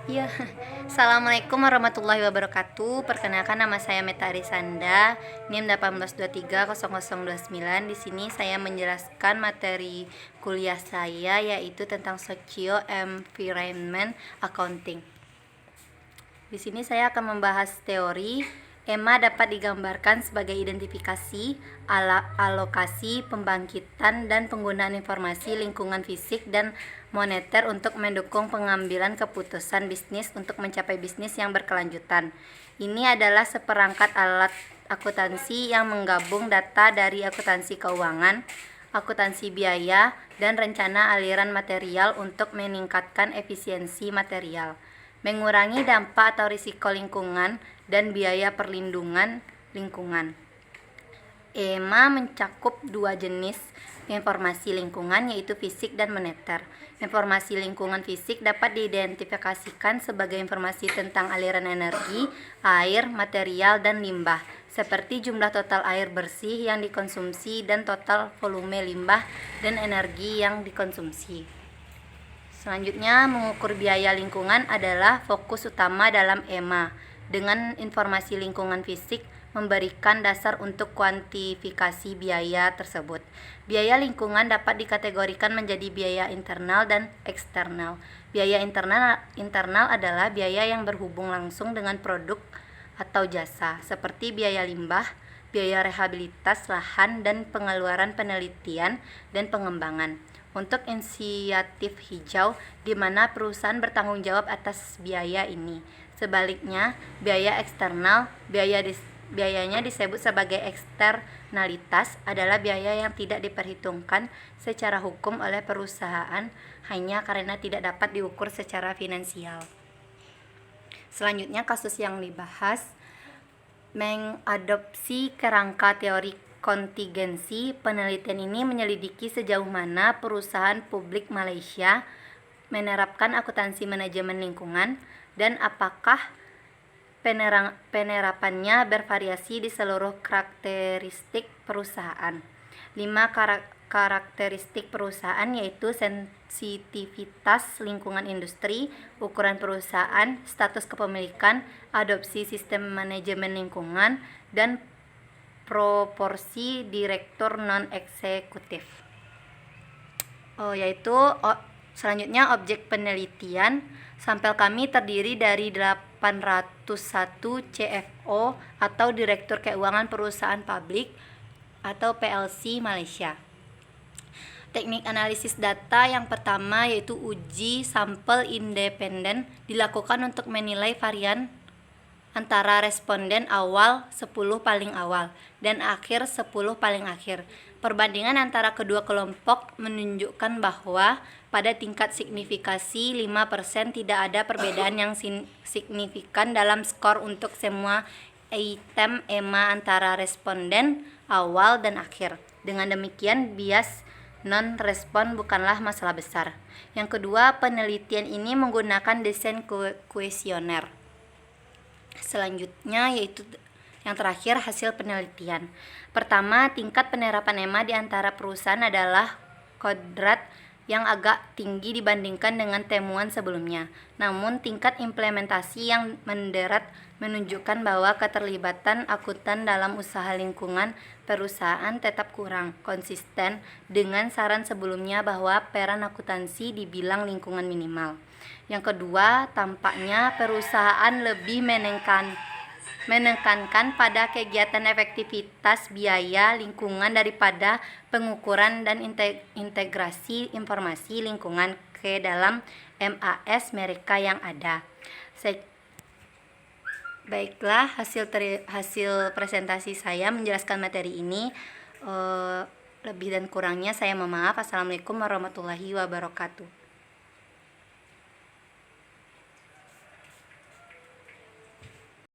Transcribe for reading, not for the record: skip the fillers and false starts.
Iya, Assalamualaikum warahmatullahi wabarakatuh. Perkenalkan, nama saya Meta Arisanda, NIM 18230029. Di sini saya menjelaskan materi kuliah saya, yaitu tentang Socio Environment Accounting. Di sini saya akan membahas teori. EMA dapat digambarkan sebagai identifikasi, alokasi, pembangkitan, dan penggunaan informasi lingkungan fisik dan moneter untuk mendukung pengambilan keputusan bisnis untuk mencapai bisnis yang berkelanjutan. Ini adalah seperangkat alat akuntansi yang menggabung data dari akuntansi keuangan, akuntansi biaya, dan rencana aliran material untuk meningkatkan efisiensi material, mengurangi dampak atau risiko lingkungan, dan biaya perlindungan lingkungan. EMA mencakup dua jenis informasi lingkungan, yaitu fisik dan moneter. Informasi lingkungan fisik dapat diidentifikasikan sebagai informasi tentang aliran energi, air, material, dan limbah, seperti jumlah total air bersih yang dikonsumsi dan total volume limbah dan energi yang dikonsumsi. Selanjutnya, mengukur biaya lingkungan adalah fokus utama dalam EMA. Dengan informasi lingkungan fisik memberikan dasar untuk kuantifikasi biaya tersebut. Biaya lingkungan dapat dikategorikan menjadi biaya internal dan eksternal. Biaya internal adalah biaya yang berhubung langsung dengan produk atau jasa, seperti biaya limbah, biaya rehabilitas lahan, dan pengeluaran penelitian dan pengembangan. Untuk inisiatif hijau, di mana perusahaan bertanggung jawab atas biaya ini. Sebaliknya, biaya eksternal, biayanya disebut sebagai eksternalitas, adalah biaya yang tidak diperhitungkan secara hukum oleh perusahaan hanya karena tidak dapat diukur secara finansial. Selanjutnya, kasus yang dibahas mengadopsi kerangka teori kontingensi. Penelitian ini menyelidiki sejauh mana perusahaan publik Malaysia menerapkan akuntansi manajemen lingkungan dan apakah penerapannya bervariasi di seluruh karakteristik perusahaan. 5 karakteristik perusahaan, yaitu sensitivitas lingkungan industri, ukuran perusahaan, status kepemilikan, adopsi sistem manajemen lingkungan, dan proporsi direktur non-eksekutif. Selanjutnya, objek penelitian. Sampel kami terdiri dari 801 CFO atau Direktur Keuangan Perusahaan Publik atau PLC Malaysia. Teknik analisis data yang pertama yaitu uji sampel independen dilakukan untuk menilai varian antara responden awal 10 paling awal dan akhir 10 paling akhir. Perbandingan antara kedua kelompok menunjukkan bahwa pada tingkat signifikasi 5% tidak ada perbedaan yang signifikan dalam skor untuk semua item EMA antara responden awal dan akhir. Dengan demikian, bias non-respon bukanlah masalah besar. Yang kedua, penelitian ini menggunakan desain kuesioner. Selanjutnya yaitu yang terakhir, hasil penelitian. Pertama, tingkat penerapan EMA di antara perusahaan adalah kodrat yang agak tinggi dibandingkan dengan temuan sebelumnya. Namun, tingkat implementasi yang moderat menunjukkan bahwa keterlibatan akuntan dalam usaha lingkungan perusahaan tetap kurang konsisten dengan saran sebelumnya bahwa peran akuntansi dibilang lingkungan minimal. Yang kedua, tampaknya perusahaan lebih menekankan pada kegiatan efektivitas biaya lingkungan daripada pengukuran dan integrasi informasi lingkungan ke dalam MAS mereka yang ada. Baiklah, hasil presentasi saya menjelaskan materi ini. Lebih dan kurangnya saya mohon maaf. Assalamualaikum warahmatullahi wabarakatuh.